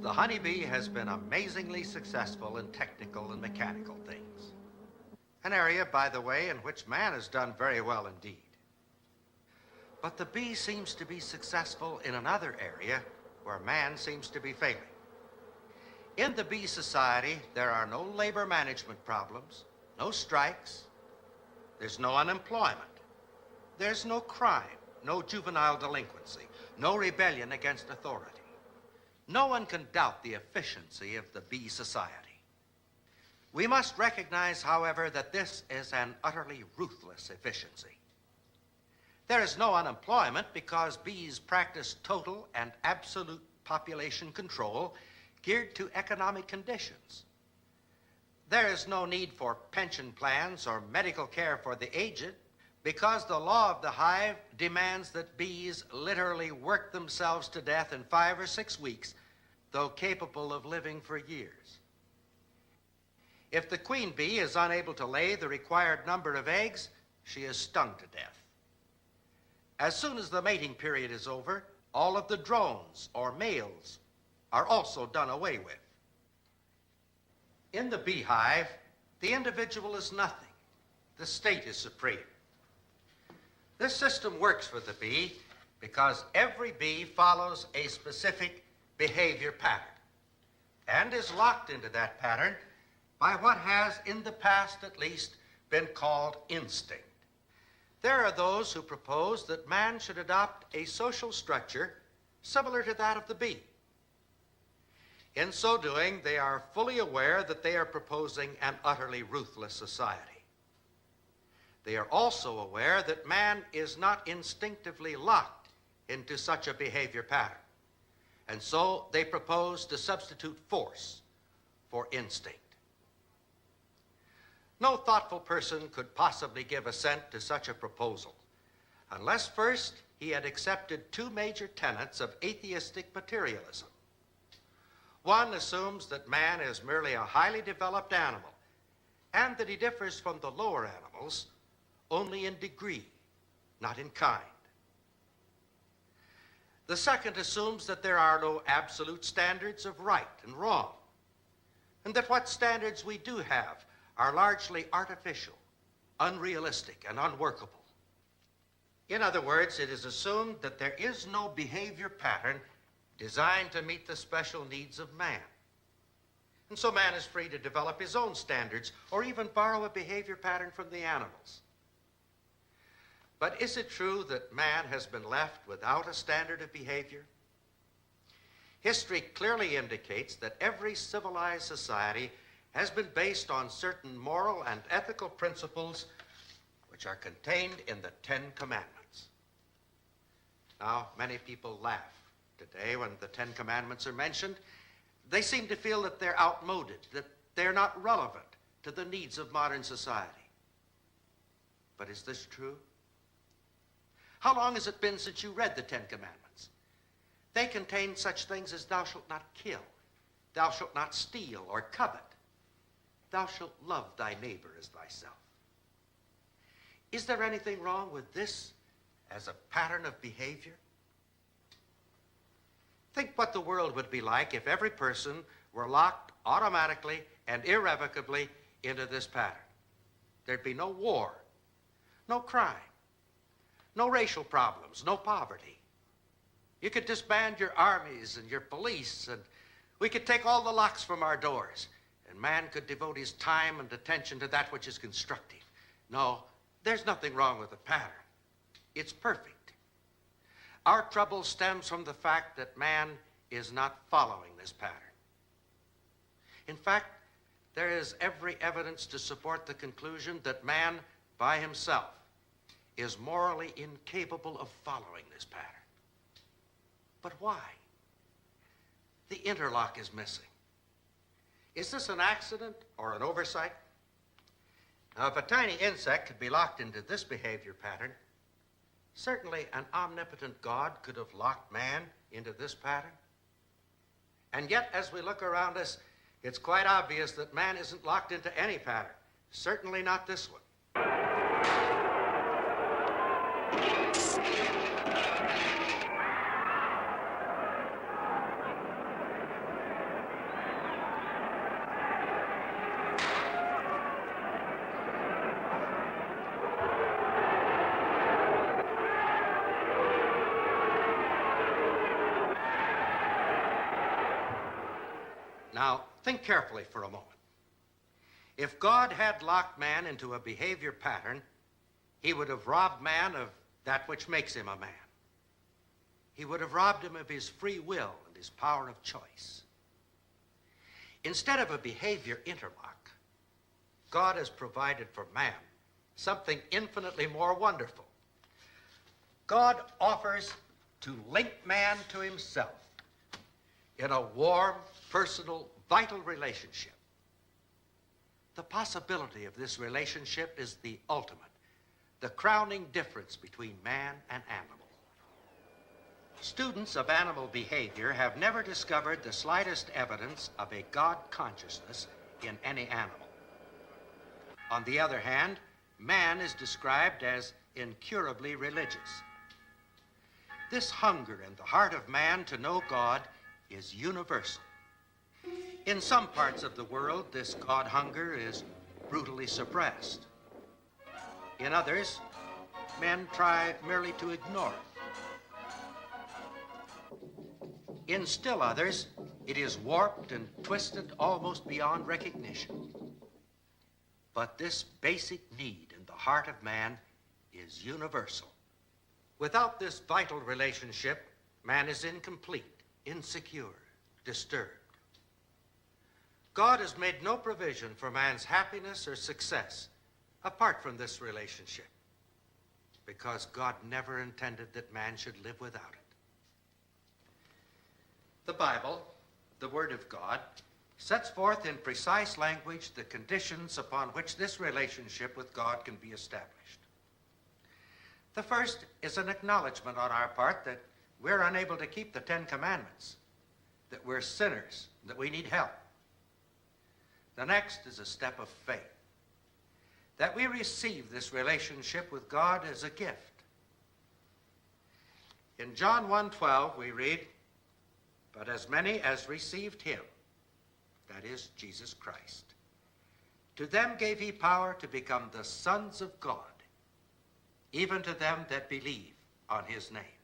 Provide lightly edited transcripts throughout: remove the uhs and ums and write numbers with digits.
The honeybee has been amazingly successful in technical and mechanical things. An area, by the way, in which man has done very well indeed. But the bee seems to be successful in another area where man seems to be failing. In the bee society, there are no labor management problems, no strikes, there's no unemployment, there's no crime, no juvenile delinquency, no rebellion against authority. No one can doubt the efficiency of the bee society. We must recognize, however, that this is an utterly ruthless efficiency. There is no unemployment because bees practice total and absolute population control geared to economic conditions. There is no need for pension plans or medical care for the aged because the law of the hive demands that bees literally work themselves to death in 5 or 6 weeks, though capable of living for years. If the queen bee is unable to lay the required number of eggs, she is stung to death. As soon as the mating period is over, all of the drones, or males, are also done away with. In the beehive, the individual is nothing. The state is supreme. This system works for the bee because every bee follows a specific behavior pattern and is locked into that pattern by what has, in the past at least, been called instinct. There are those who propose that man should adopt a social structure similar to that of the bee. In so doing, they are fully aware that they are proposing an utterly ruthless society. They are also aware that man is not instinctively locked into such a behavior pattern. And so they propose to substitute force for instinct. No thoughtful person could possibly give assent to such a proposal unless first he had accepted 2 major tenets of atheistic materialism. One assumes that man is merely a highly developed animal and that he differs from the lower animals only in degree, not in kind. The second assumes that there are no absolute standards of right and wrong, and that what standards we do have are largely artificial, unrealistic, and unworkable. In other words, it is assumed that there is no behavior pattern designed to meet the special needs of man. And so man is free to develop his own standards or even borrow a behavior pattern from the animals. But is it true that man has been left without a standard of behavior? History clearly indicates that every civilized society has been based on certain moral and ethical principles which are contained in the 10 Commandments. Now, many people laugh today when the 10 Commandments are mentioned. They seem to feel that they're outmoded, that they're not relevant to the needs of modern society. But is this true? How long has it been since you read the 10 Commandments? They contain such things as thou shalt not kill, thou shalt not steal or covet, thou shalt love thy neighbor as thyself. Is there anything wrong with this as a pattern of behavior? Think what the world would be like if every person were locked automatically and irrevocably into this pattern. There'd be no war, no crime, no racial problems, no poverty. You could disband your armies and your police, and we could take all the locks from our doors, and man could devote his time and attention to that which is constructive. No, there's nothing wrong with the pattern. It's perfect. Our trouble stems from the fact that man is not following this pattern. In fact, there is every evidence to support the conclusion that man, by himself, is morally incapable of following this pattern. But why? The interlock is missing. Is this an accident or an oversight? Now, if a tiny insect could be locked into this behavior pattern, certainly an omnipotent God could have locked man into this pattern. And yet, as we look around us, it's quite obvious that man isn't locked into any pattern, certainly not this one. Now, think carefully for a moment. If God had locked man into a behavior pattern, he would have robbed man of that which makes him a man. He would have robbed him of his free will and his power of choice. Instead of a behavior interlock, God has provided for man something infinitely more wonderful. God offers to link man to himself in a warm, personal, vital relationship. The possibility of this relationship is the ultimate, the crowning difference between man and animal. Students of animal behavior have never discovered the slightest evidence of a God consciousness in any animal. On the other hand, man is described as incurably religious. This hunger in the heart of man to know God is universal. In some parts of the world, this God hunger is brutally suppressed. In others, men try merely to ignore it. In still others, it is warped and twisted almost beyond recognition. But this basic need in the heart of man is universal. Without this vital relationship, man is incomplete, insecure, disturbed. God has made no provision for man's happiness or success apart from this relationship, because God never intended that man should live without it. The Bible, the Word of God, sets forth in precise language the conditions upon which this relationship with God can be established. The first is an acknowledgement on our part that we're unable to keep the 10 Commandments, that we're sinners, that we need help. The next is a step of faith, that we receive this relationship with God as a gift. In John 1:12 we read, "But as many as received him," that is Jesus Christ, "to them gave he power to become the sons of God, even to them that believe on his name."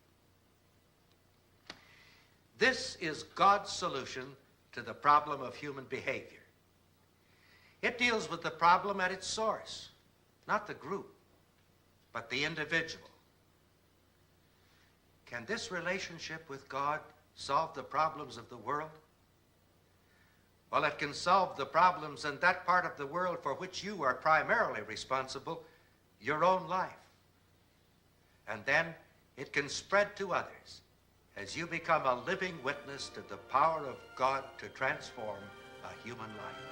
This is God's solution to the problem of human behavior. It deals with the problem at its source, not the group, but the individual. Can this relationship with God solve the problems of the world? Well, it can solve the problems in that part of the world for which you are primarily responsible, your own life. And then it can spread to others as you become a living witness to the power of God to transform a human life.